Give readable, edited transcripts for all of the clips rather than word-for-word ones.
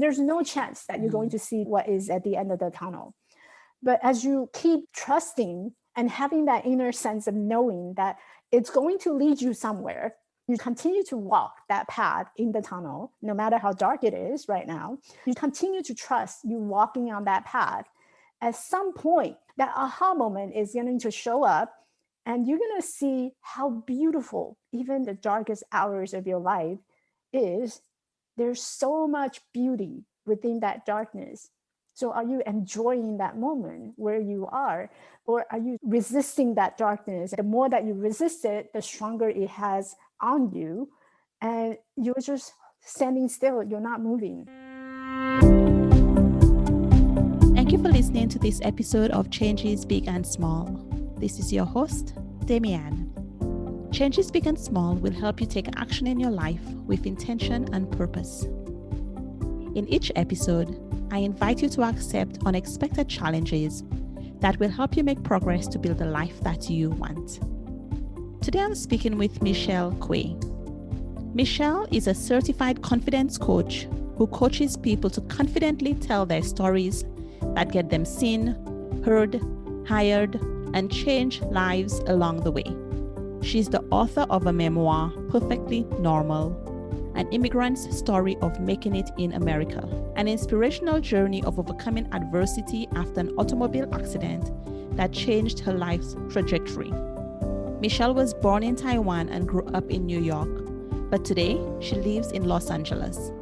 there's no chance that you're going to see what is at the end of the tunnel. But as you keep trusting and having that inner sense of knowing that it's going to lead you somewhere, you continue to walk that path in the tunnel, no matter how dark it is right now. You continue to trust you walking on that path. At some point, that aha moment is going to show up, and you're going to see how beautiful even the darkest hours of your life is. There's so much beauty within that darkness. So are you enjoying that moment where you are, or are you resisting that darkness? The more that you resist it, the stronger it has on you, and you're just standing still. You're not moving. Thank you for listening to this episode of Changes Big and Small. This is your host, Damian. Changes Big and Small will help you take action in your life with intention and purpose. In each episode, I invite you to accept unexpected challenges that will help you make progress to build the life that you want. Today I'm speaking with Michelle Quay. Michelle is a certified confidence coach who coaches people to confidently tell their stories that get them seen, heard, hired, and change lives along the way. She's the author of a memoir, Perfectly Normal, an immigrant's story of making it in America, an inspirational journey of overcoming adversity after an automobile accident that changed her life's trajectory. Michelle was born in Taiwan and grew up in New York, but today she lives in Los Angeles.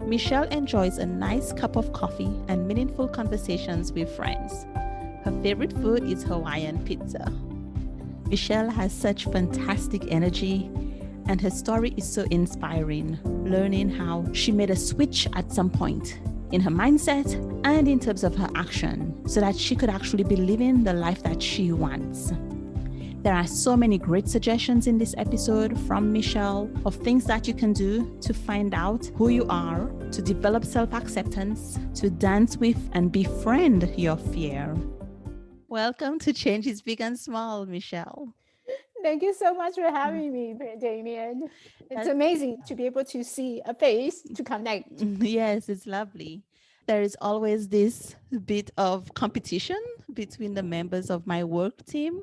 Michelle enjoys a nice cup of coffee and meaningful conversations with friends. Her favorite food is Hawaiian pizza. Michelle has such fantastic energy, and her story is so inspiring, learning how she made a switch at some point in her mindset and in terms of her action so that she could actually be living the life that she wants. There are so many great suggestions in this episode from Michelle of things that you can do to find out who you are, to develop self-acceptance, to dance with and befriend your fear. Welcome to Changes Big and Small, Michelle. Thank you so much for having me, Damien. It's amazing to be able to see a face to connect. Yes, it's lovely. There is always this bit of competition between the members of my work team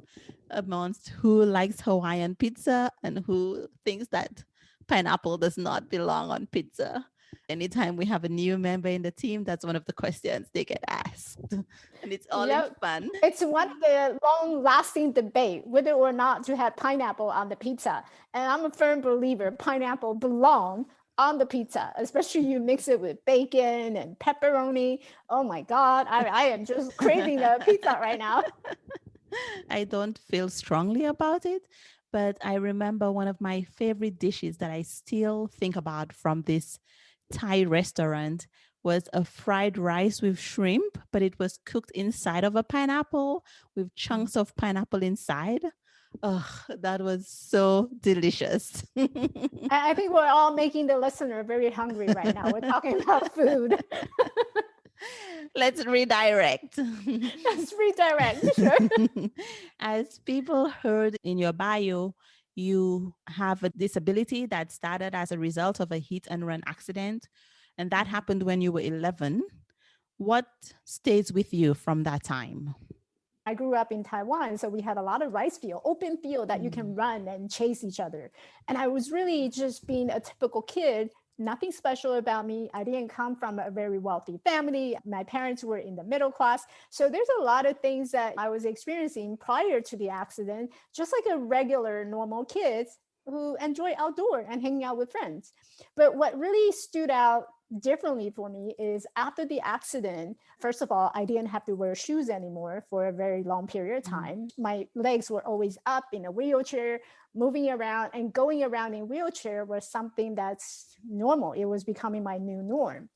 amongst who likes Hawaiian pizza and who thinks that pineapple does not belong on pizza. Anytime we have a new member in the team, that's one of the questions they get asked. And it's all in fun. It's one of the long-lasting debate whether or not to have pineapple on the pizza. And I'm a firm believer pineapple belong on the pizza, especially you mix it with bacon and pepperoni. Oh my God, I am just craving the pizza right now. I don't feel strongly about it, but I remember one of my favorite dishes that I still think about from this Thai restaurant was a fried rice with shrimp, but it was cooked inside of a pineapple with chunks of pineapple inside. Oh, that was so delicious. I think we're all making the listener very hungry right now. We're talking about food. Let's redirect. Let's redirect, sure. As people heard in your bio, you have a disability that started as a result of a hit and run accident, and that happened when you were 11. What stays with you from that time? I grew up in Taiwan, so we had a lot of rice field, open field that you can run and chase each other. And I was really just being a typical kid, nothing special about me. I didn't come from a very wealthy family. My parents were in the middle class. So there's a lot of things that I was experiencing prior to the accident, just like a regular normal kid who enjoy outdoor and hanging out with friends. But what really stood out differently for me is after the accident, first of all, I didn't have to wear shoes anymore for a very long period of time. My legs were always up in a wheelchair, moving around, and going around in wheelchair was something that's normal. It was becoming my new norm.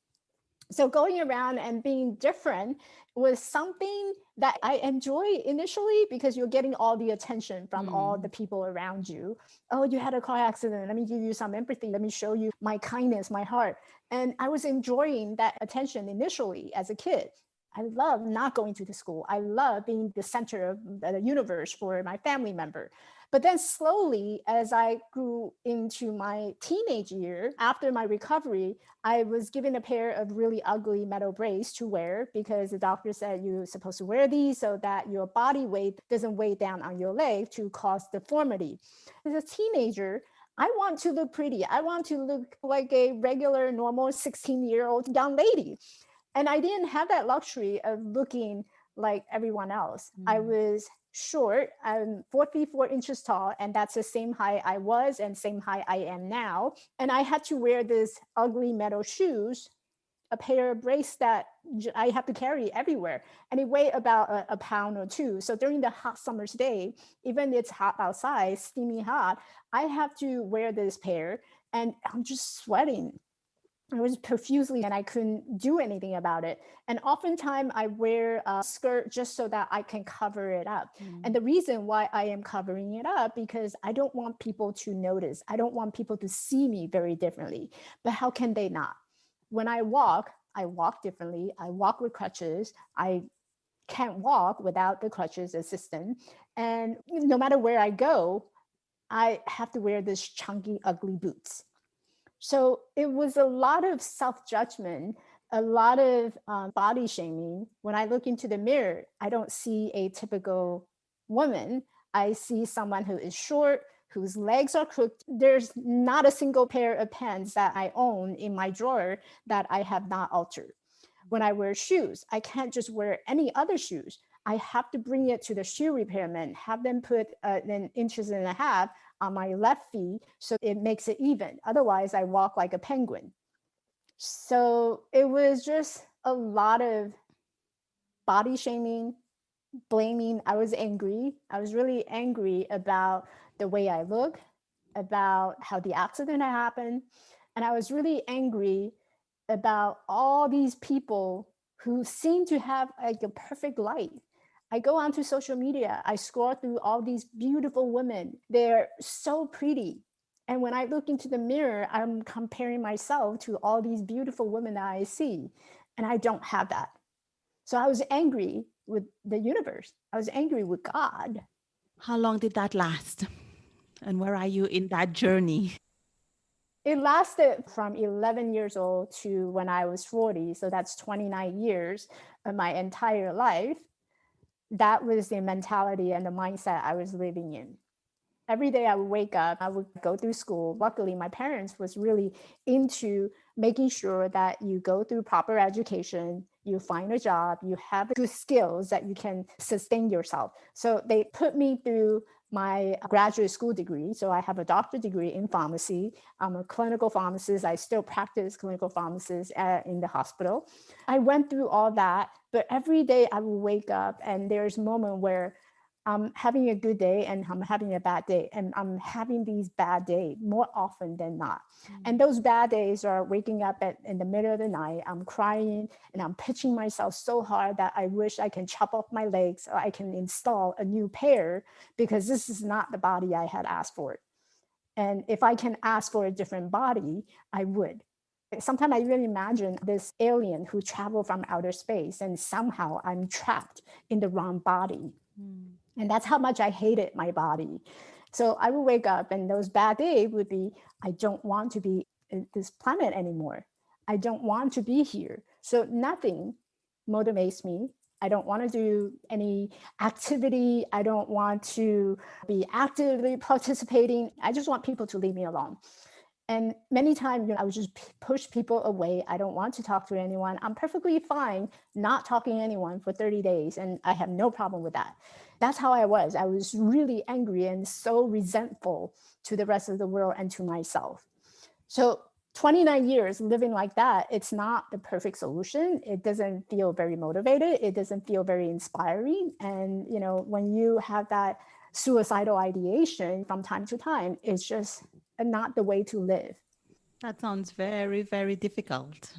So going around and being different was something that I enjoy initially because you're getting all the attention from all the people around you. Oh, you had a car accident. Let me give you some empathy. Let me show you my kindness, my heart. And I was enjoying that attention initially as a kid. I love not going to the school. I love being the center of the universe for my family member. But then slowly, as I grew into my teenage year, after my recovery, I was given a pair of really ugly metal braces to wear because the doctor said you're supposed to wear these so that your body weight doesn't weigh down on your leg to cause deformity. As a teenager, I want to look pretty. I want to look like a regular, normal 16-year-old young lady. And I didn't have that luxury of looking like everyone else. I was short. I'm 4 feet 4 inches tall, and that's the same height I was and same height I am now. And I had to wear this ugly metal shoes, a pair of braces that I have to carry everywhere. And it weighed about a pound or two. So during the hot summer's day, even it's hot outside, steamy hot, I have to wear this pair and I'm just sweating. I was profusely and I couldn't do anything about it. And oftentimes I wear a skirt just so that I can cover it up. And the reason why I am covering it up, because I don't want people to notice. I don't want people to see me very differently. But how can they not? When I walk differently. I walk with crutches. I can't walk without the crutches assistant. And no matter where I go, I have to wear this chunky, ugly boots. So it was a lot of self-judgment, a lot of body shaming. When I look into the mirror, I don't see a typical woman. I see someone who is short, whose legs are crooked. There's not a single pair of pants that I own in my drawer that I have not altered. When I wear shoes, I can't just wear any other shoes. I have to bring it to the shoe repairman, have them put an inches and a half on my left feet so it makes it even. Otherwise, I walk like a penguin. So it was just a lot of body shaming, blaming. I was angry. I was really angry about the way I look, about how the accident happened. And I was really angry about all these people who seem to have like a perfect life. I go onto social media, I scroll through all these beautiful women. They're so pretty. And when I look into the mirror, I'm comparing myself to all these beautiful women that I see. And I don't have that. So I was angry with the universe. I was angry with God. How long did that last? And where are you in that journey? It lasted from 11 years old to when I was 40. So that's 29 years of my entire life. That was the mentality and the mindset I was living in. Every day I would wake up, I would go through school. Luckily, my parents was really into making sure that you go through proper education, you find a job, you have good skills that you can sustain yourself. So they put me through my graduate school degree. So I have a doctorate degree in pharmacy. I'm a clinical pharmacist. I still practice clinical pharmacist in the hospital. I went through all that, but every day I will wake up and there's a moment where I'm having a good day and I'm having a bad day. And I'm having these bad days more often than not. And those bad days are waking up in the middle of the night. I'm crying and I'm pitching myself so hard that I wish I can chop off my legs so I can install a new pair because this is not the body I had asked for. And if I can ask for a different body, I would. Sometimes I really imagine this alien who traveled from outer space and somehow I'm trapped in the wrong body. And that's how much I hated my body. So I would wake up and those bad days would be, I don't want to be in this planet anymore. I don't want to be here. So nothing motivates me. I don't want to do any activity. I don't want to be actively participating. I just want people to leave me alone. And many times, I would just push people away. I don't want to talk to anyone. I'm perfectly fine not talking to anyone for 30 days. And I have no problem with that. That's how I was. I was really angry and so resentful to the rest of the world and to myself. So 29 years living like that, it's not the perfect solution. It doesn't feel very motivated. It doesn't feel very inspiring. And, when you have that suicidal ideation from time to time, it's just not the way to live. That sounds very, very difficult.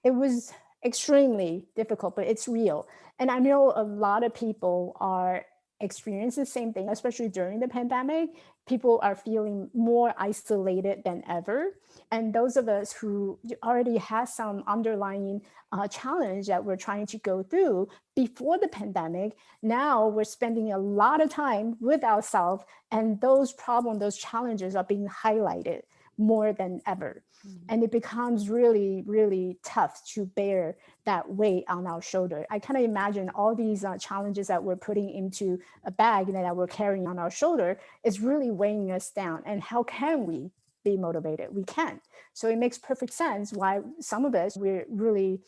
It was extremely difficult, but it's real. And I know a lot of people are experience the same thing, especially during the pandemic. People are feeling more isolated than ever. And those of us who already have some underlying challenge that we're trying to go through before the pandemic, now we're spending a lot of time with ourselves, and those problems, those challenges are being highlighted more than ever. And it becomes really, really tough to bear that weight on our shoulder. I kind of imagine all these challenges that we're putting into a bag and that we're carrying on our shoulder is really weighing us down. And how can we be motivated? We can't. So it makes perfect sense why some of us, we're really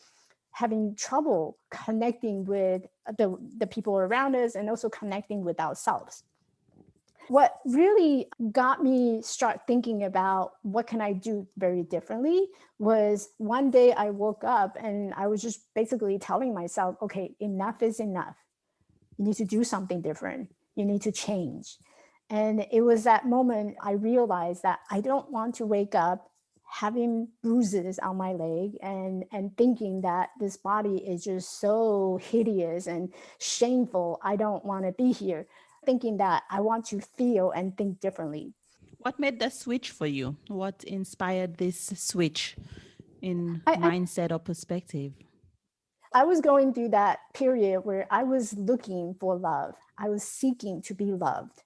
having trouble connecting with the people around us and also connecting with ourselves. What really got me start thinking about what can I do very differently was one day I woke up and I was just basically telling myself, okay, enough is enough. You need to do something different. You need to change. And it was that moment I realized that I don't want to wake up having bruises on my leg and thinking that this body is just so hideous and shameful. I don't want to be here. Thinking that I want to feel and think differently. What made the switch for you? What inspired this switch in I mindset or perspective? I was going through that period where I was looking for love. I was seeking to be loved.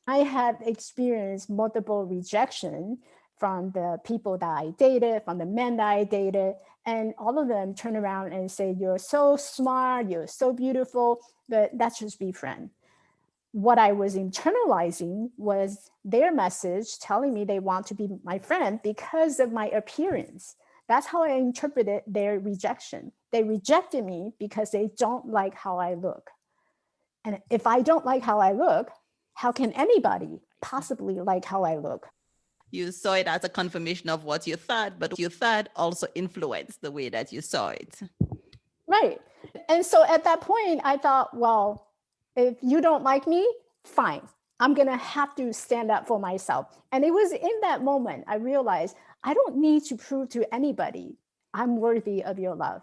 I had experienced multiple rejection from the people that I dated, from the men that I dated, and all of them turn around and say, you're so smart, you're so beautiful, but that's just befriend. What I was internalizing was their message telling me they want to be my friend because of my appearance. That's how I interpreted their rejection. They rejected me because they don't like how I look. And if I don't like how I look, how can anybody possibly like how I look? You saw it as a confirmation of what you thought, but you thought also influenced the way that you saw it. Right. And so at that point, I thought, well, if you don't like me, fine. I'm going to have to stand up for myself. And it was in that moment I realized I don't need to prove to anybody I'm worthy of your love.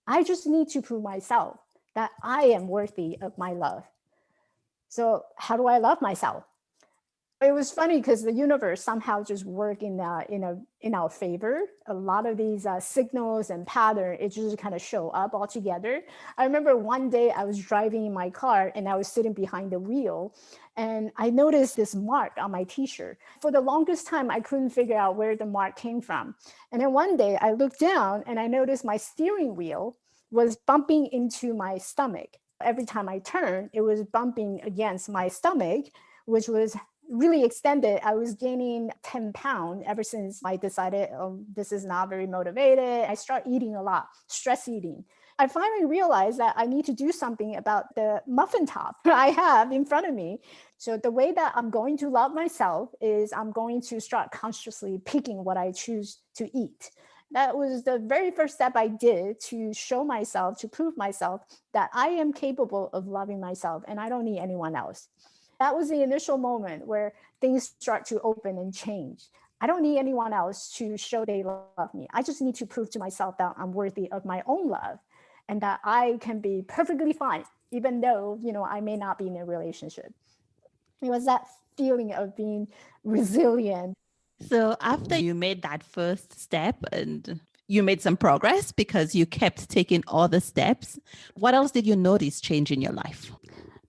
I just need to prove myself that I am worthy of my love. So how do I love myself? It was funny because the universe somehow just worked in our favor. A lot of these signals and patterns, it just kind of show up all together. I remember one day I was driving in my car and I was sitting behind the wheel, and I noticed this mark on my t-shirt. For the longest time, I couldn't figure out where the mark came from. And then one day I looked down and I noticed my steering wheel was bumping into my stomach. Every time I turned, it was bumping against my stomach, which was really extended. I was gaining 10 pounds ever since I decided, oh, this is not very motivated. I started eating a lot, stress eating. I finally realized that I need to do something about the muffin top I have in front of me. So the way that I'm going to love myself is I'm going to start consciously picking what I choose to eat. That was the very first step I did to show myself, to prove myself that I am capable of loving myself and I don't need anyone else. That was the initial moment where things start to open and change. I don't need anyone else to show they love me. I just need to prove to myself that I'm worthy of my own love and that I can be perfectly fine, even though, I may not be in a relationship. It was that feeling of being resilient. So after you made that first step and you made some progress because you kept taking all the steps, what else did you notice change in your life?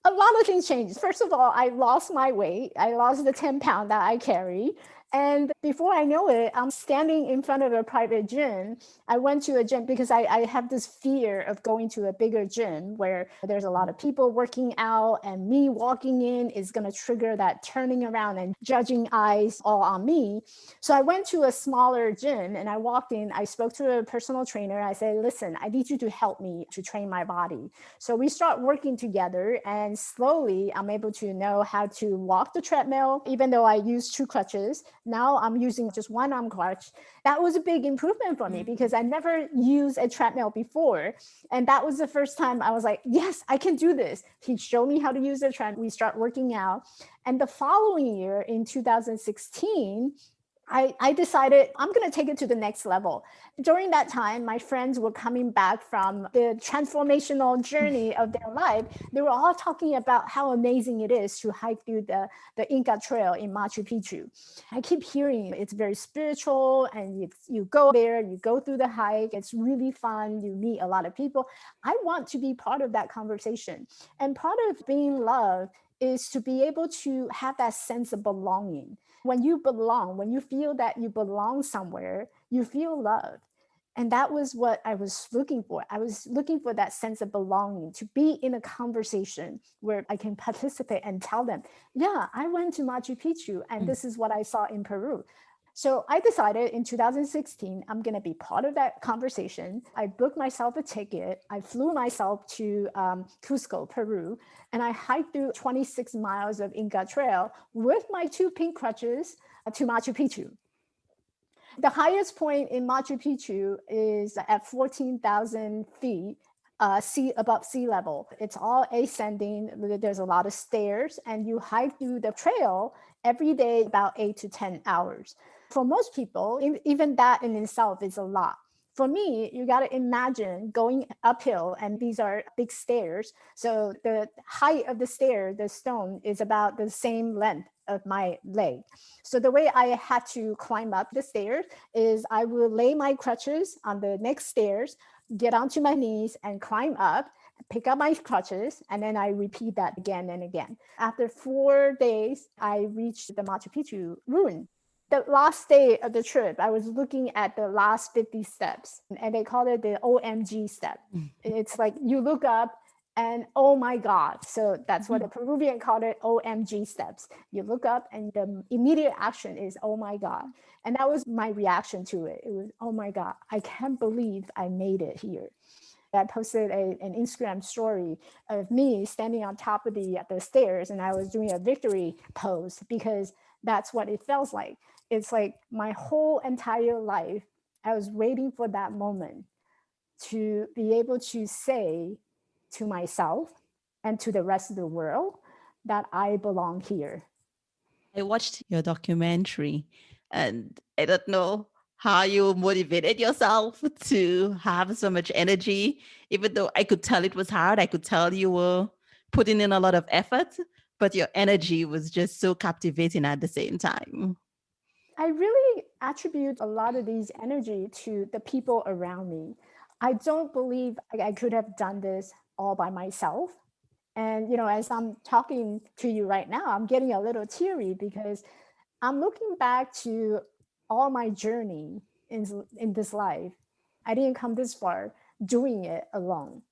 A lot of things changed. First of all, I lost my weight. I lost the 10 pounds that I carry. And before I know it, I'm standing in front of a private gym. I went to a gym because I have this fear of going to a bigger gym where there's a lot of people working out and me walking in is going to trigger that turning around and judging eyes all on me. So I went to a smaller gym and I walked in. I spoke to a personal trainer. I said, listen, I need you to help me to train my body. So we start working together and slowly I'm able to know how to walk the treadmill, even though I use 2 crutches. Now I'm using just 1 arm crutch. That was a big improvement for me because I never used a treadmill before. And that was the first time I was like, yes, I can do this. He showed me how to use the treadmill. We start working out. And the following year in 2016, I decided I'm going to take it to the next level. During that time, my friends were coming back from the transformational journey of their life. They were all talking about how amazing it is to hike through the Inca Trail in Machu Picchu. I keep hearing it's very spiritual, and you go there, you go through the hike. It's really fun. You meet a lot of people. I want to be part of that conversation. And part of being loved is to be able to have that sense of belonging. When you belong, when you feel that you belong somewhere, you feel loved. And that was what I was looking for. I was looking for that sense of belonging, to be in a conversation where I can participate and tell them, yeah, I went to Machu Picchu and this is what I saw in Peru. So I decided in 2016, I'm going to be part of that conversation. I booked myself a ticket. I flew myself to Cusco, Peru, and I hiked through 26 miles of Inca Trail with my 2 pink crutches to Machu Picchu. The highest point in Machu Picchu is at 14,000 feet above sea level. It's all ascending. There's a lot of stairs, and you hike through the trail every day about 8 to 10 hours. For most people, even that in itself is a lot. For me, you got to imagine going uphill, and these are big stairs. So the height of the stair, the stone, is about the same length of my leg. So the way I had to climb up the stairs is I will lay my crutches on the next stairs, get onto my knees and climb up, pick up my crutches, and then I repeat that again and again. After 4 days, I reached the Machu Picchu ruin. The last day of the trip, I was looking at the last 50 steps, and they call it the OMG step. It's like you look up and oh my God. So that's what the Peruvian called it, OMG steps. You look up and the immediate action is, oh my God. And that was my reaction to it. It was, oh my God, I can't believe I made it here. I posted an Instagram story of me standing on top of the stairs, and I was doing a victory pose because that's what it feels like. It's like my whole entire life, I was waiting for that moment to be able to say to myself and to the rest of the world that I belong here. I watched your documentary, and I don't know how you motivated yourself to have so much energy, even though I could tell it was hard. I could tell you were putting in a lot of effort, but your energy was just so captivating at the same time. I really attribute a lot of these energy to the people around me. I don't believe I could have done this all by myself. And, as I'm talking to you right now, I'm getting a little teary because I'm looking back to all my journey in this life. I didn't come this far doing it alone.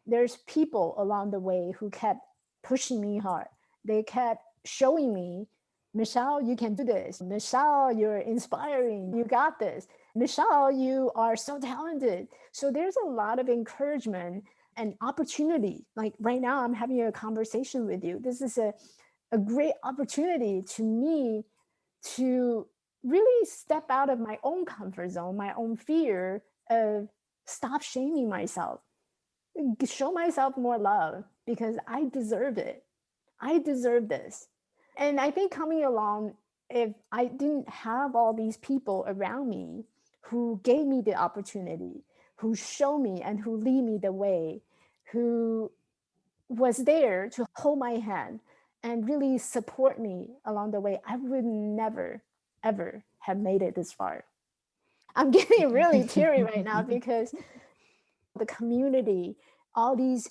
There's people along the way who kept pushing me hard. They kept showing me, Michelle, you can do this. Michelle, you're inspiring. You got this. Michelle, you are so talented. So there's a lot of encouragement and opportunity. Like right now, I'm having a conversation with you. This is a great opportunity to me to really step out of my own comfort zone, my own fear of stop shaming myself, show myself more love because I deserve it. I deserve this. And I think coming along, if I didn't have all these people around me who gave me the opportunity, who show me and who lead me the way, who was there to hold my hand and really support me along the way, I would never, ever have made it this far. I'm getting really teary right now because the community, all these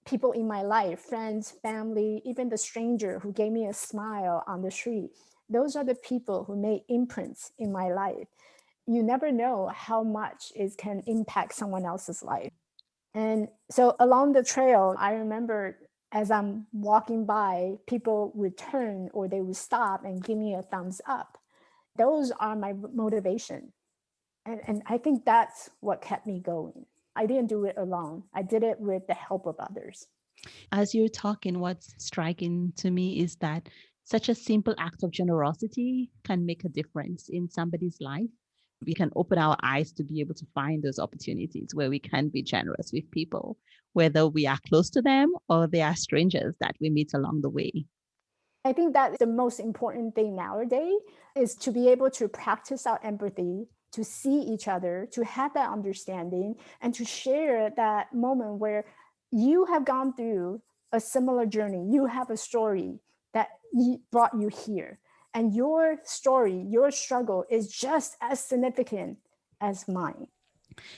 people in my life, friends, family, even the stranger who gave me a smile on the street, those are the people who made imprints in my life. You never know how much it can impact someone else's life. And so along the trail, I remember as I'm walking by, people would turn or they would stop and give me a thumbs up. Those are my motivation. And I think that's what kept me going. I didn't do it alone. I did it with the help of others. As you're talking, what's striking to me is that such a simple act of generosity can make a difference in somebody's life. We can open our eyes to be able to find those opportunities where we can be generous with people, whether we are close to them or they are strangers that we meet along the way. I think that the most important thing nowadays is to be able to practice our empathy, to see each other, to have that understanding, and to share that moment where you have gone through a similar journey. You have a story that brought you here. And your story, your struggle is just as significant as mine.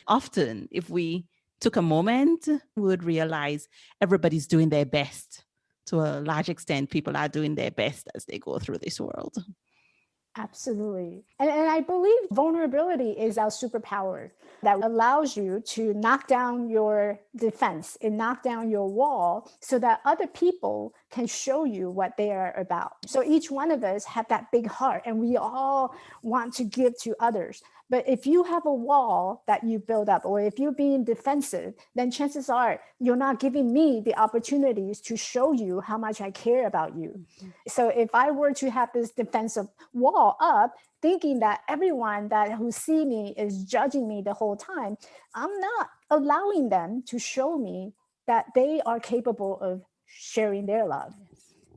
Often, if we took a moment, we would realize everybody's doing their best. To a large extent, people are doing their best as they go through this world. Absolutely. And I believe vulnerability is our superpower that allows you to knock down your defense and knock down your wall so that other people can show you what they are about. So each one of us have that big heart and we all want to give to others. But if you have a wall that you build up, or if you're being defensive, then chances are you're not giving me the opportunities to show you how much I care about you. Mm-hmm. So if I were to have this defensive wall up, thinking that everyone that who see me is judging me the whole time, I'm not allowing them to show me that they are capable of sharing their love.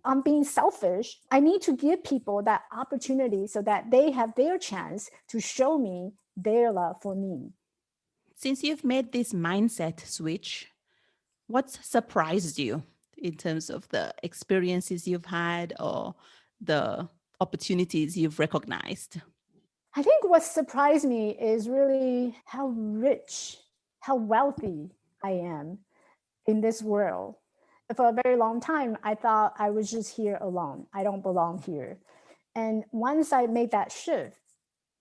I'm being selfish. I need to give people that opportunity so that they have their chance to show me their love for me. Since you've made this mindset switch, what's surprised you in terms of the experiences you've had or the opportunities you've recognized? I think what surprised me is really how rich, how wealthy I am in this world. For a very long time, I thought I was just here alone. I don't belong here. And once I made that shift,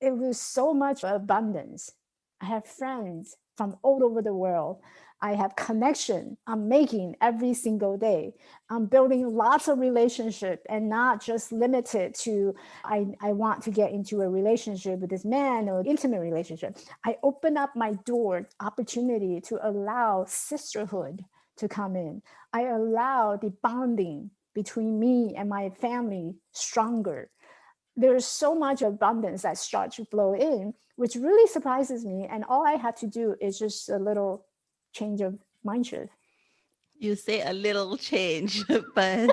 it was so much abundance. I have friends from all over the world. I have connection I'm making every single day. I'm building lots of relationship and not just limited to, I want to get into a relationship with this man or intimate relationship. I open up my door, opportunity to allow sisterhood to come in. I allow the bonding between me and my family stronger. There's so much abundance that starts to flow in, which really surprises me. And all I have to do is just a little change of mind shift. You say a little change, but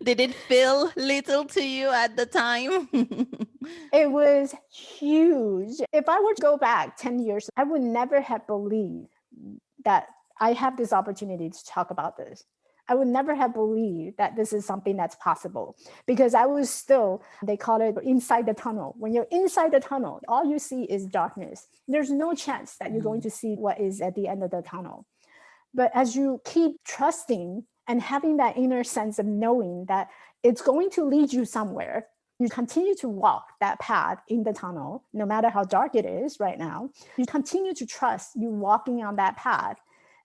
did it feel little to you at the time? It was huge. If I were to go back 10 years, I would never have believed that I have this opportunity to talk about this. I would never have believed that this is something that's possible because I was still, they call it inside the tunnel. When you're inside the tunnel, all you see is darkness. There's no chance that you're going to see what is at the end of the tunnel. But as you keep trusting and having that inner sense of knowing that it's going to lead you somewhere, you continue to walk that path in the tunnel, no matter how dark it is right now. You continue to trust you walking on that path.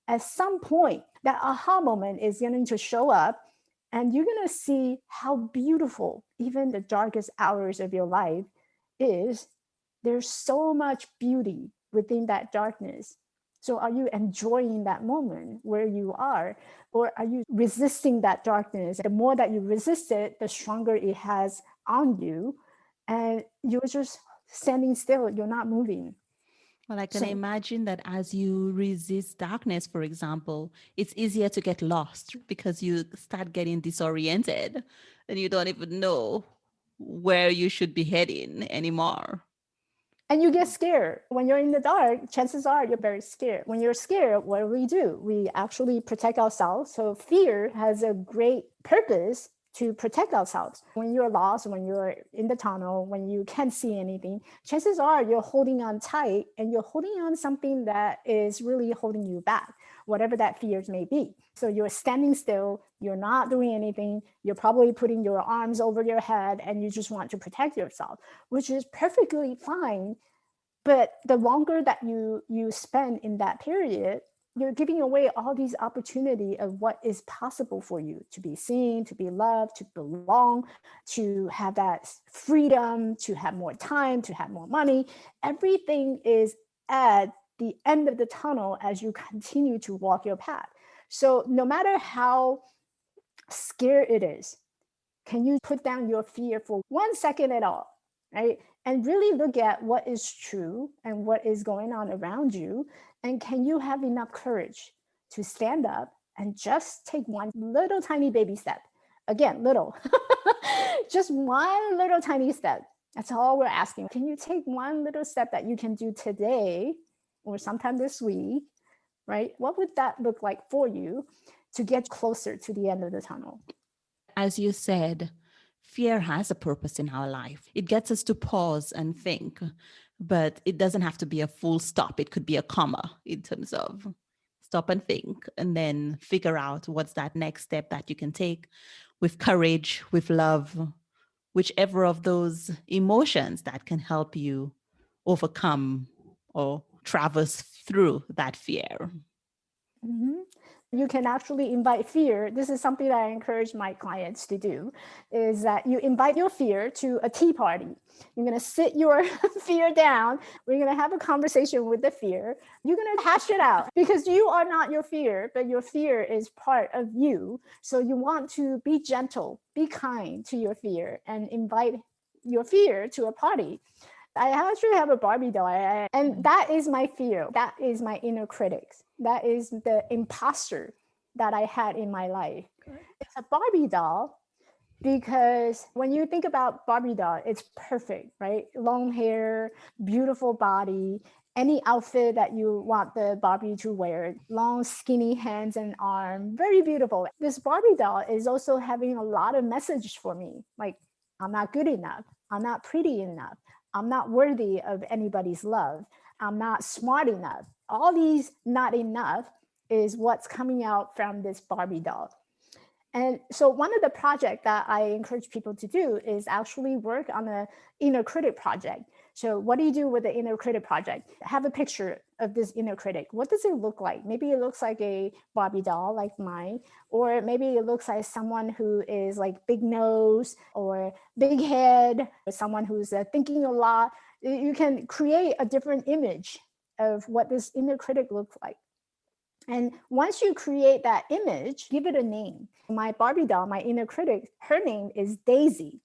At some point, that aha moment is going to show up and you're going to see how beautiful even the darkest hours of your life is. There's so much beauty within that darkness. So are you enjoying that moment where you are, or are you resisting that darkness? The more that you resist it, the stronger it has on you, and you're just standing still, you're not moving. Well, I can imagine that as you resist darkness, for example, it's easier to get lost because you start getting disoriented and you don't even know where you should be heading anymore. And you get scared. When you're in the dark, chances are you're very scared. When you're scared, what do? We actually protect ourselves. So fear has a great purpose to protect ourselves. When you're lost, when you're in the tunnel, when you can't see anything, chances are you're holding on tight and you're holding on something that is really holding you back, whatever that fears may be. So you're standing still, you're not doing anything, you're probably putting your arms over your head and you just want to protect yourself, which is perfectly fine. But the longer that you spend in that period, you're giving away all these opportunity of what is possible for you to be seen, to be loved, to belong, to have that freedom, to have more time, to have more money. Everything is at the end of the tunnel as you continue to walk your path. So no matter how scared it is, can you put down your fear for 1 second at all, right? And really look at what is true and what is going on around you. And can you have enough courage to stand up and just take one little tiny baby step. Again, little, just one little tiny step. That's all we're asking. Can you take one little step that you can do today or sometime this week, right? What would that look like for you to get closer to the end of the tunnel? As you said, fear has a purpose in our life. It gets us to pause and think, but it doesn't have to be a full stop. It could be a comma in terms of stop and think, and then figure out what's that next step that you can take with courage, with love, whichever of those emotions that can help you overcome or traverse through that fear. Mm-hmm. You can actually invite fear. This is something that I encourage my clients to do, is that you invite your fear to a tea party. You're going to sit your fear down. We're going to have a conversation with the fear. You're going to hash it out because you are not your fear, but your fear is part of you. So you want to be gentle, be kind to your fear, and invite your fear to a party. I actually have a Barbie doll, and that is my fear. That is my inner critic. That is the imposter that I had in my life. It's a Barbie doll because when you think about Barbie doll, it's perfect, right? Long hair, beautiful body, any outfit that you want the Barbie to wear, long skinny hands and arms, very beautiful. This Barbie doll is also having a lot of messages for me, like I'm not good enough, I'm not pretty enough, I'm not worthy of anybody's love, I'm not smart enough. All these not enough is what's coming out from this Barbie doll. And so one of the projects that I encourage people to do is actually work on an inner critic project. So what do you do with the inner critic project? Have a picture of this inner critic. What does it look like? Maybe it looks like a Barbie doll like mine, or maybe it looks like someone who is like big nose or big head, or someone who's thinking a lot. You can create a different image of what this inner critic looks like. And once you create that image, give it a name. My Barbie doll, my inner critic, her name is Daisy.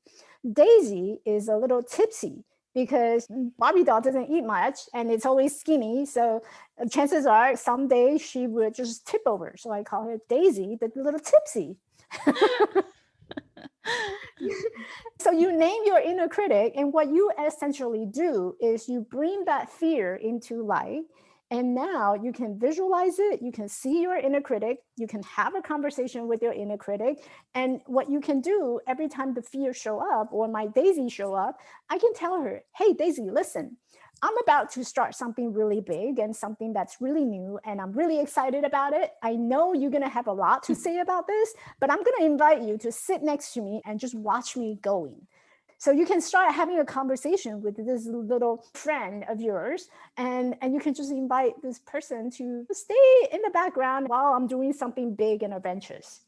Daisy is a little tipsy because Barbie doll doesn't eat much and it's always skinny. So chances are someday she would just tip over. So I call her Daisy, the little tipsy. So you name your inner critic, and what you essentially do is you bring that fear into light. And now you can visualize it. You can see your inner critic. You can have a conversation with your inner critic. And what you can do every time the fear show up or my Daisy show up, I can tell her, hey, Daisy, listen, I'm about to start something really big and something that's really new. And I'm really excited about it. I know you're going to have a lot to say about this, but I'm going to invite you to sit next to me and just watch me going. So you can start having a conversation with this little friend of yours, and you can just invite this person to stay in the background while I'm doing something big and adventurous.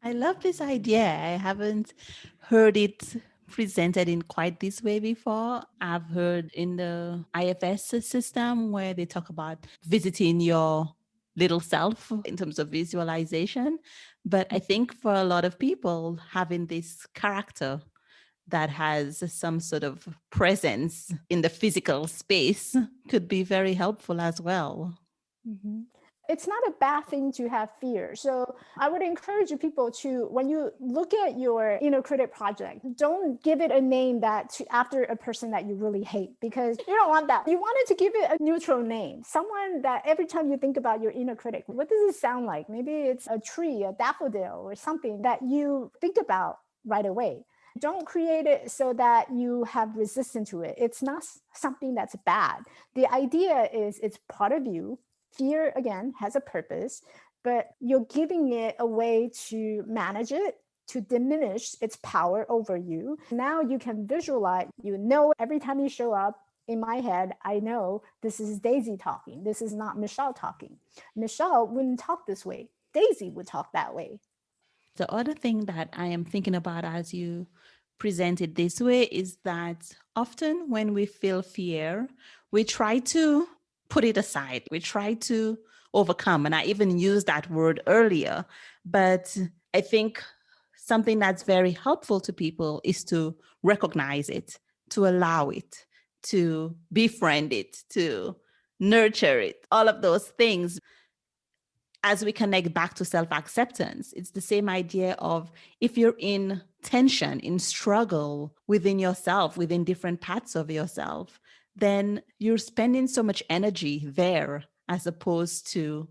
I love this idea. I haven't heard it presented in quite this way before. I've heard in the IFS system where they talk about visiting your little self in terms of visualization. But I think for a lot of people, having this character that has some sort of presence in the physical space could be very helpful as well. Mm-hmm. It's not a bad thing to have fear. So I would encourage people to, when you look at your inner critic project, don't give it a name after a person that you really hate, because you don't want that. You wanted to give it a neutral name, someone that every time you think about your inner critic, what does it sound like? Maybe it's a tree, a daffodil, or something that you think about right away. Don't create it so that you have resistance to it. It's not something that's bad. The idea is it's part of you. Fear, again, has a purpose, but you're giving it a way to manage it, to diminish its power over you. Now you can visualize, every time you show up in my head, I know this is Daisy talking. This is not Michelle talking. Michelle wouldn't talk this way. Daisy would talk that way. The other thing that I am thinking about as you present it this way is that often when we feel fear, we try to put it aside. We try to overcome. And I even used that word earlier. But I think something that's very helpful to people is to recognize it, to allow it, to befriend it, to nurture it, all of those things. as we connect back to self-acceptance, it's the same idea of if you're in tension, in struggle within yourself, within different parts of yourself, then you're spending so much energy there as opposed to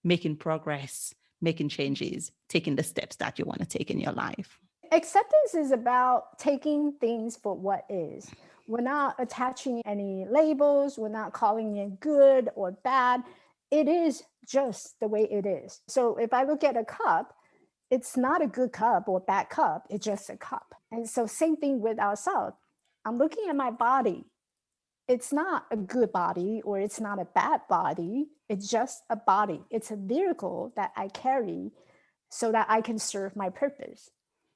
making progress, making changes, taking the steps that you want to take in your life. Acceptance is about taking things for what is. We're not attaching any labels. We're not calling it good or bad. It is just the way it is. So if I look at a cup, it's not a good cup or bad cup. It's just a cup. And so same thing with ourselves. I'm looking at my body. It's not a good body or it's not a bad body. It's just a body. It's a vehicle that I carry so that I can serve my purpose.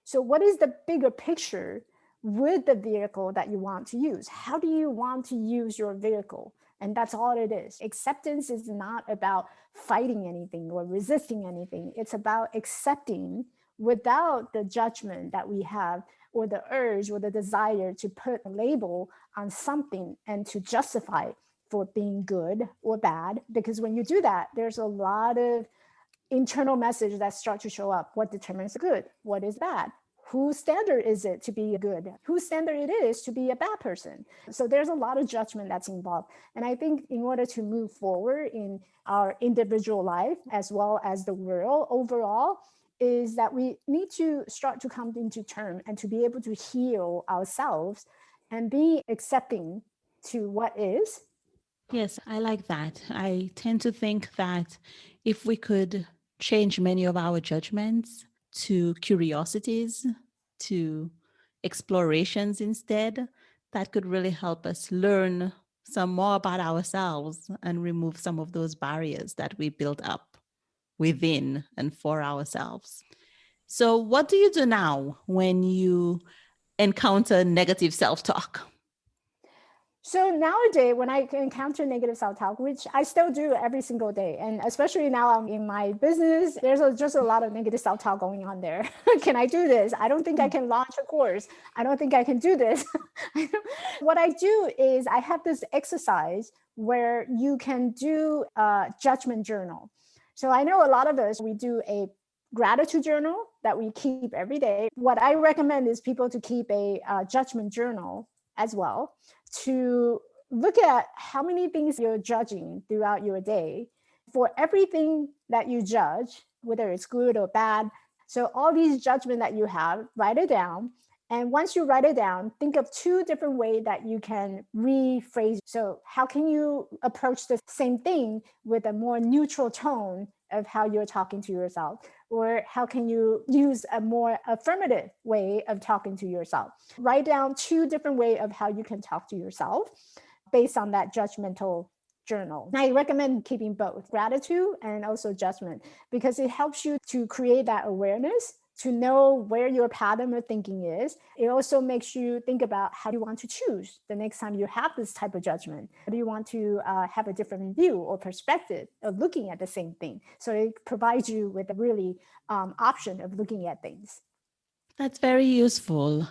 So what is the bigger picture with the vehicle that you want to use? How do you want to use your vehicle? And that's all it is. Acceptance is not about fighting anything or resisting anything. It's about accepting without the judgment that we have or the urge or the desire to put a label on something and to justify it for being good or bad. Because when you do that, there's a lot of internal message that start to show up. What determines good? What is bad? Whose standard is it to be good? Whose standard it is to be a bad person? So there's a lot of judgment that's involved. And I think in order to move forward in our individual life, as well as the world overall, is that we need to start to come into terms and to be able to heal ourselves and be accepting to what is. Yes, I like that. I tend to think that if we could change many of our judgments to curiosities, to explorations instead, that could really help us learn some more about ourselves and remove some of those barriers that we built up within and for ourselves. So, what do you do now when you encounter negative self-talk? So nowadays, when I encounter negative self-talk, which I still do every single day, and especially now I'm in my business, there's just a lot of negative self-talk going on there. Can I do this? I don't think I can launch a course. I don't think I can do this. What I do is I have this exercise where you can do a judgment journal. So I know a lot of us, we do a gratitude journal that we keep every day. What I recommend is people to keep a judgment journal as well, to look at how many things you're judging throughout your day. For everything that you judge, whether it's good or bad, so all these judgments that you have, write it down. And once you write it down, think of 2 different ways that you can rephrase. So how can you approach the same thing with a more neutral tone of how you're talking to yourself? Or how can you use a more affirmative way of talking to yourself? Write down 2 different ways of how you can talk to yourself based on that judgmental journal. I recommend keeping both gratitude and also judgment, because it helps you to create that awareness, to know where your pattern of thinking is. It also makes you think about how you want to choose the next time you have this type of judgment. Do you want to have a different view or perspective of looking at the same thing? So it provides you with a really option of looking at things. That's very useful.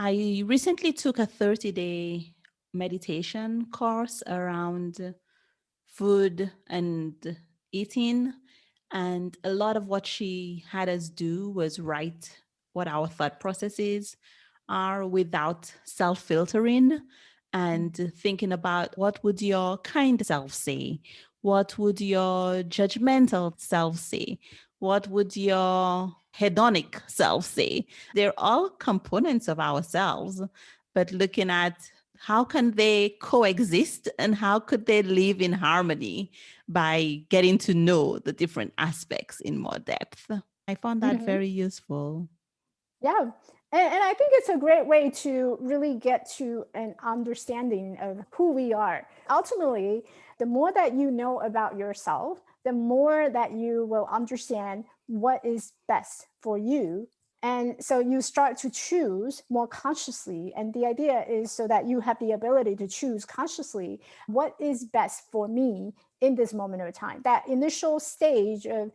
I recently took a 30-day meditation course around food and eating. And a lot of what she had us do was write what our thought processes are without self-filtering and thinking about what would your kind self say? What would your judgmental self say? What would your hedonic self say? They're all components of ourselves, but looking at how can they coexist and how could they live in harmony by getting to know the different aspects in more depth. I found that very useful. Yeah. And I think it's a great way to really get to an understanding of who we are. Ultimately, the more that you know about yourself, the more that you will understand what is best for you. And so you start to choose more consciously. And the idea is so that you have the ability to choose consciously what is best for me in this moment of time. That initial stage of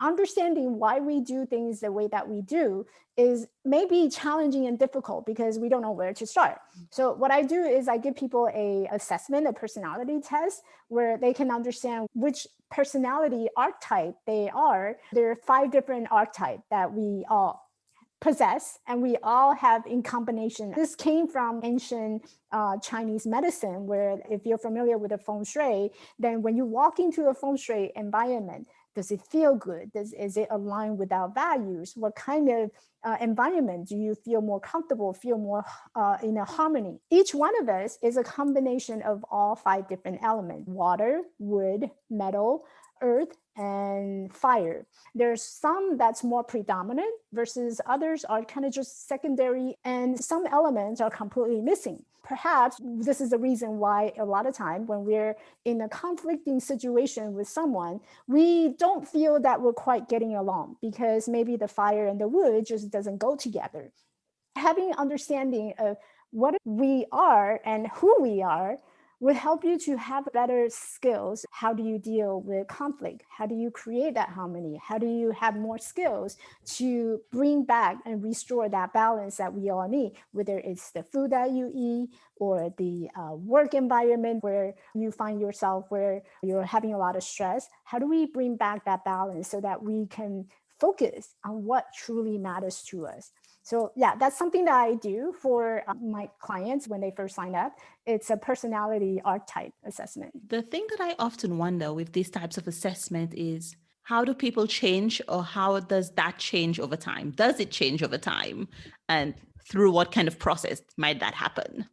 understanding why we do things the way that we do is maybe challenging and difficult because we don't know where to start. So what I do is I give people a assessment, a personality test, where they can understand which personality archetype they are. There are 5 different archetypes that we all possess and we all have in combination. This came from ancient Chinese medicine, where if you're familiar with the feng shui, then when you walk into a feng shui environment, does it feel good? Is it aligned with our values? What kind of environment do you feel more comfortable, feel more in a harmony? Each one of us is a combination of all 5 different elements: water, wood, metal, earth, and fire. There's some that's more predominant versus others are kind of just secondary, and some elements are completely missing. Perhaps this is the reason why a lot of time when we're in a conflicting situation with someone, we don't feel that we're quite getting along because maybe the fire and the wood just doesn't go together. Having understanding of what we are and who we are will help you to have better skills. How do you deal with conflict? How do you create that harmony? How do you have more skills to bring back and restore that balance that we all need, whether it's the food that you eat or the work environment where you find yourself where you're having a lot of stress? How do we bring back that balance so that we can focus on what truly matters to us? So yeah, that's something that I do for my clients when they first sign up. It's a personality archetype assessment. The thing that I often wonder with these types of assessment is, how do people change, or how does that change over time? Does it change over time? And through what kind of process might that happen?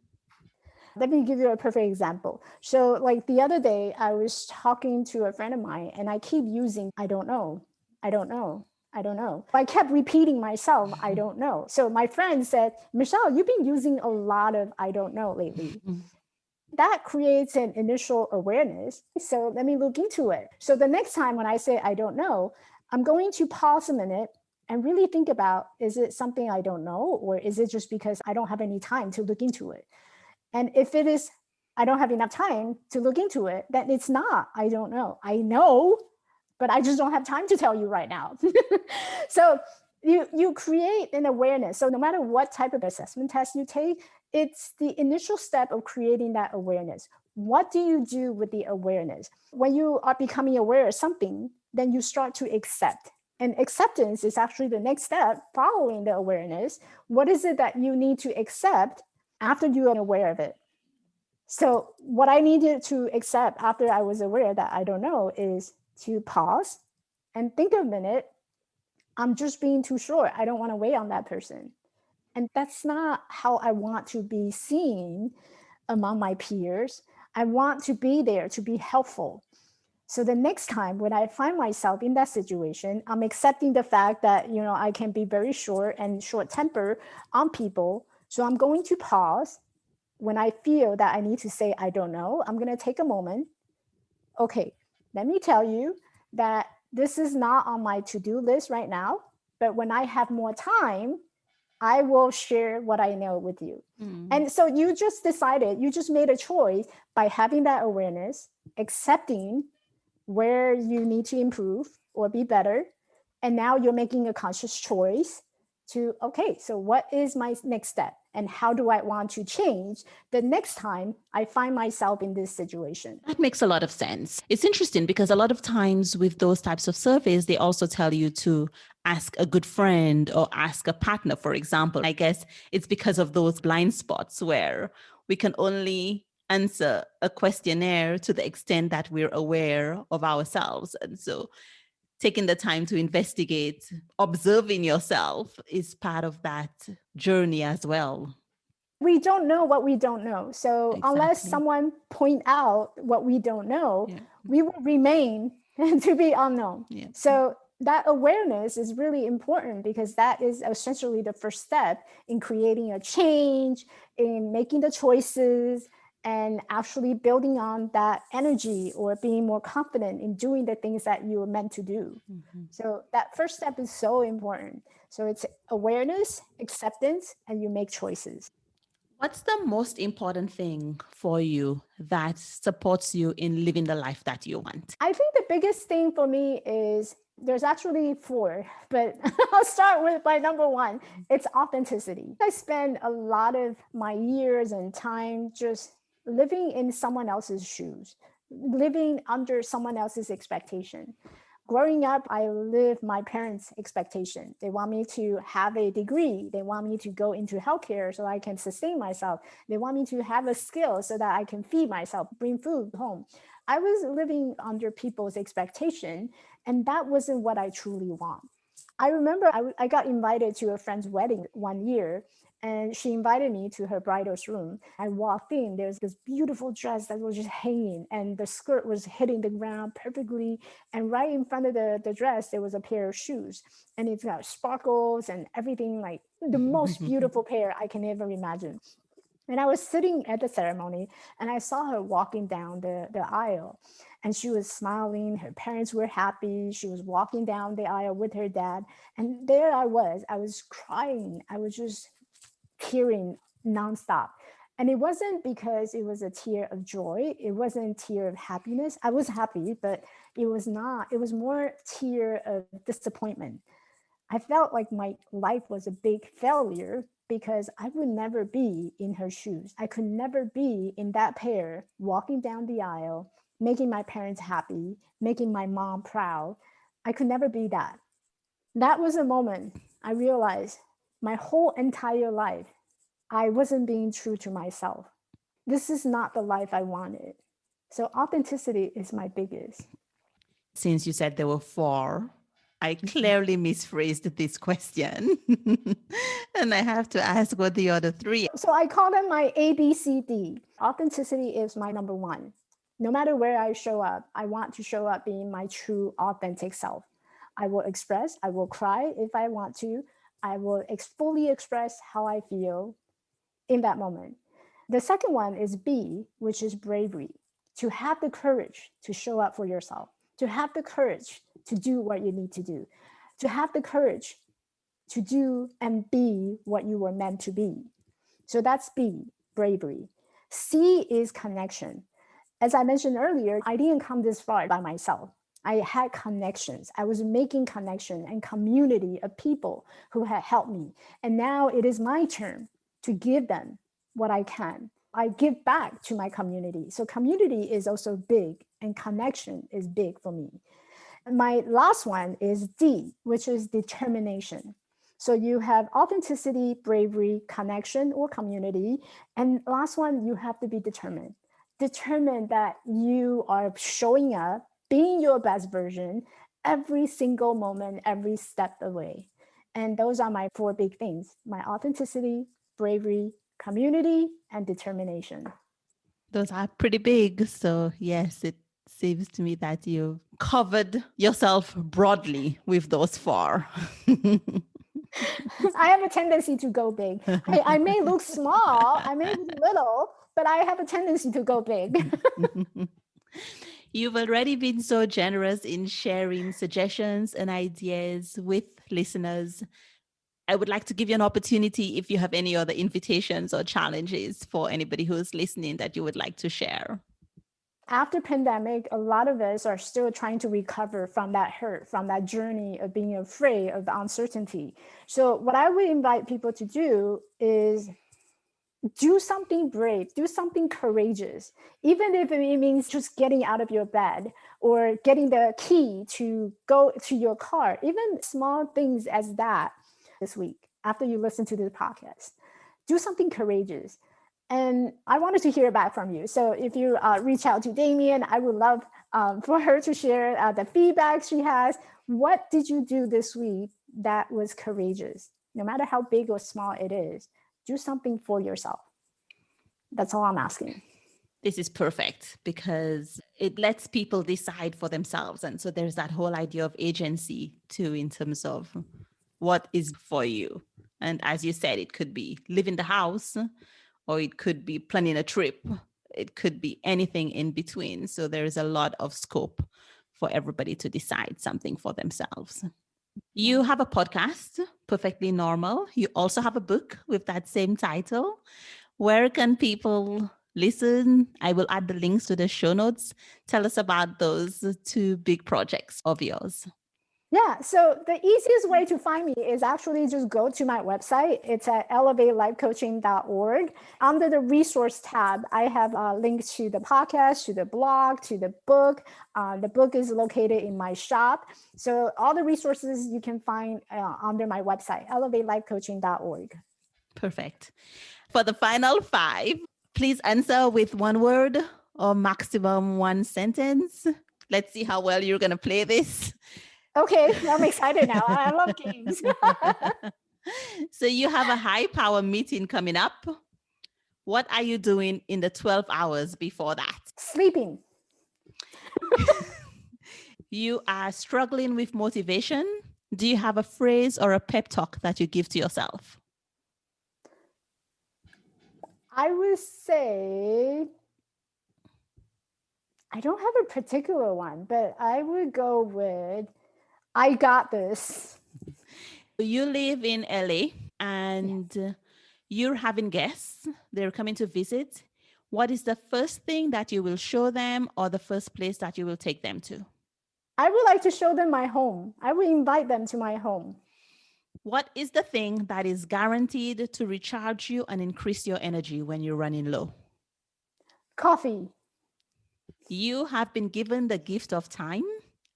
Let me give you a perfect example. So like the other day, I was talking to a friend of mine and I keep using, I don't know, I don't know, I don't know. I kept repeating myself, I don't know. So my friend said, Michelle, you've been using a lot of I don't know lately. That creates an initial awareness. So let me look into it. So the next time when I say I don't know, I'm going to pause a minute and really think about, is it something I don't know? Or is it just because I don't have any time to look into it? And if it is, I don't have enough time to look into it, then it's not, I don't know. I know, but I just don't have time to tell you right now. So you create an awareness. So no matter what type of assessment test you take, it's the initial step of creating that awareness. What do you do with the awareness? When you are becoming aware of something, then you start to accept. And acceptance is actually the next step following the awareness. What is it that you need to accept after you are aware of it? So what I needed to accept after I was aware that I don't know is to pause and think a minute. I'm just being too short. I don't want to wait on that person. And that's not how I want to be seen among my peers. I want to be there to be helpful. So the next time when I find myself in that situation, I'm accepting the fact that, I can be very short and short-tempered on people. So I'm going to pause. When I feel that I need to say, I don't know, I'm going to take a moment. Okay, let me tell you that this is not on my to-do list right now, but when I have more time, I will share what I know with you. And so you just made a choice by having that awareness, accepting where you need to improve or be better. And now you're making a conscious choice to, okay, so what is my next step? And how do I want to change the next time I find myself in this situation? That makes a lot of sense. It's interesting because a lot of times with those types of surveys, they also tell you to ask a good friend or ask a partner, for example. I guess it's because of those blind spots where we can only answer a questionnaire to the extent that we're aware of ourselves. And so taking the time to investigate, observing yourself is part of that journey as well. We don't know what we don't know. So unless someone point out what we don't know, we will remain to be unknown. So that awareness is really important because that is essentially the first step in creating a change, in making the choices, and actually building on that energy or being more confident in doing the things that you were meant to do. So that first step is so important. So it's awareness, acceptance, and you make choices. What's the most important thing for you that supports you in living the life that you want? I think the biggest thing for me is There's actually 4, but I'll start with my number 1. It's authenticity. I spend a lot of my years and time just living in someone else's shoes, living under someone else's expectation. Growing up, I lived my parents' expectation. They want me to have a degree. They want me to go into healthcare so I can sustain myself. They want me to have a skill so that I can feed myself, bring food home. I was living under people's expectation, and that wasn't what I truly want. I remember I got invited to a friend's wedding one year, and she invited me to her bridal's room. I walked in, there's this beautiful dress that was just hanging, and the skirt was hitting the ground perfectly. And right in front of the dress, there was a pair of shoes, and it's got sparkles and everything, like the most beautiful pair I can ever imagine. And I was sitting at the ceremony, and I saw her walking down the aisle, and she was smiling. Her parents were happy. She was walking down the aisle with her dad. And there I was crying. I was just tearing nonstop. And it wasn't because it was a tear of joy. It wasn't a tear of happiness. I was happy, but it was not. It was more tear of disappointment. I felt like my life was a big failure because I would never be in her shoes. I could never be in that pair, walking down the aisle, making my parents happy, making my mom proud. I could never be that. That was a moment I realized my whole entire life, I wasn't being true to myself. This is not the life I wanted. So authenticity is my biggest. Since you said there were 4, I clearly misphrased this question. And I have to ask what the other 3. So I call them my ABCD. Authenticity is my number 1. No matter where I show up, I want to show up being my true authentic self. I will express, I will cry if I want to. I will fully express how I feel in that moment. The second one is B, which is bravery. To have the courage to show up for yourself, to have the courage to do what you need to do, to have the courage to do and be what you were meant to be. So that's B, bravery. C is connection. As I mentioned earlier, I didn't come this far by myself. I had connections. I was making connection and community of people who had helped me. And now it is my turn to give them what I can. I give back to my community. So community is also big, and connection is big for me. And my last one is D, which is determination. So you have authenticity, bravery, connection, or community. And last one, you have to be determined. Determined that you are showing up, being your best version every single moment, every step of the way. And those are my 4 big things: my authenticity, bravery, community, and determination. Those are pretty big. So yes, it seems to me that you covered yourself broadly with those 4. I have a tendency to go big. I may look small, I may look little, but I have a tendency to go big. You've already been so generous in sharing suggestions and ideas with listeners. I would like to give you an opportunity if you have any other invitations or challenges for anybody who's listening that you would like to share. After pandemic, a lot of us are still trying to recover from that hurt, from that journey of being afraid of the uncertainty. So what I would invite people to do is do something brave, do something courageous, even if it means just getting out of your bed or getting the key to go to your car, even small things as that this week, after you listen to this podcast, do something courageous. And I wanted to hear back from you. So if you reach out to Damien, I would love for her to share the feedback she has. What did you do this week that was courageous? No matter how big or small it is, do something for yourself. That's all I'm asking. This is perfect because it lets people decide for themselves. And so there's that whole idea of agency too, in terms of what is for you. And as you said, it could be leaving the house, or it could be planning a trip. It could be anything in between. So there is a lot of scope for everybody to decide something for themselves. You have a podcast, Perfectly Normal. You also have a book with that same title. Where can people listen? I will add the links to the show notes. Tell us about those 2 big projects of yours. Yeah, so the easiest way to find me is actually just go to my website. It's at elevatelifecoaching.org. Under the resource tab, I have a link to the podcast, to the blog, to the book. The book is located in my shop. So all the resources you can find under my website, elevatelifecoaching.org. Perfect. For the final 5, please answer with one word or maximum one sentence. Let's see how well you're going to play this. Okay, I'm excited now. I love games. So you have a high power meeting coming up. What are you doing in the 12 hours before that? Sleeping. You are struggling with motivation. Do you have a phrase or a pep talk that you give to yourself? I would say, I don't have a particular one, but I would go with, I got this. You live in LA and you're having guests. They're coming to visit. What is the first thing that you will show them or the first place that you will take them to? I would like to show them my home. I would invite them to my home. What is the thing that is guaranteed to recharge you and increase your energy when you're running low? Coffee. You have been given the gift of time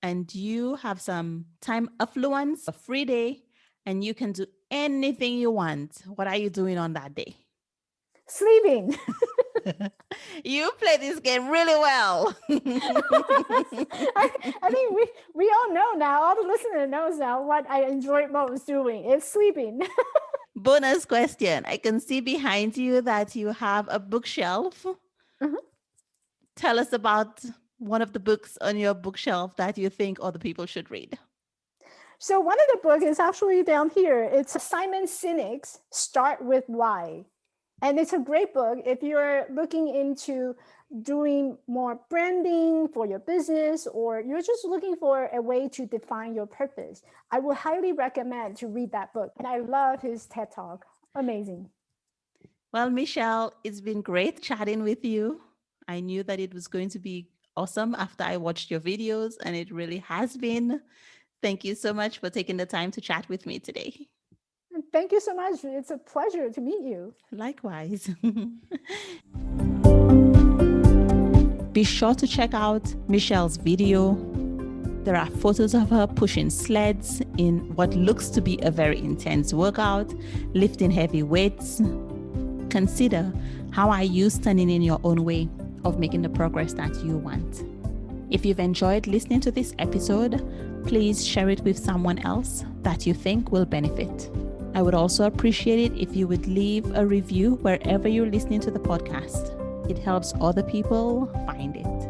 and you have some time affluence, a free day, and you can do anything you want. What are you doing on that day? Sleeping. You play this game really well. I think we all know now, all the listener knows now what I enjoy most doing. It's sleeping. Bonus question. I can see behind you that you have a bookshelf. Mm-hmm. Tell us about one of the books on your bookshelf that you think other people should read. So one of the books is actually down here. It's Simon Sinek's Start With Why. And it's a great book if you're looking into doing more branding for your business, or you're just looking for a way to define your purpose. I would highly recommend to read that book. And I love his TED Talk. Amazing. Well, Michelle, it's been great chatting with you. I knew that it was going to be awesome after I watched your videos, and it really has been. Thank you so much for taking the time to chat with me today. Thank you so much. It's a pleasure to meet you. Likewise. Be sure to check out Michelle's video. There are photos of her pushing sleds in what looks to be a very intense workout, lifting heavy weights. Consider how are you standing in your own way of making the progress that you want. If you've enjoyed listening to this episode, please share it with someone else that you think will benefit. I would also appreciate it if you would leave a review wherever you're listening to the podcast. It helps other people find it.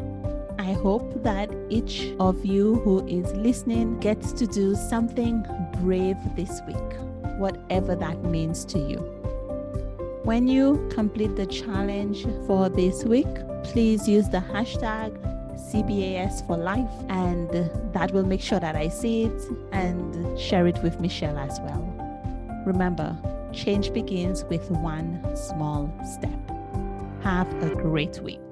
I hope that each of you who is listening gets to do something brave this week, whatever that means to you. When you complete the challenge for this week, please use the hashtag CBAS for life, and that will make sure that I see it and share it with Michelle as well. Remember, change begins with one small step. Have a great week.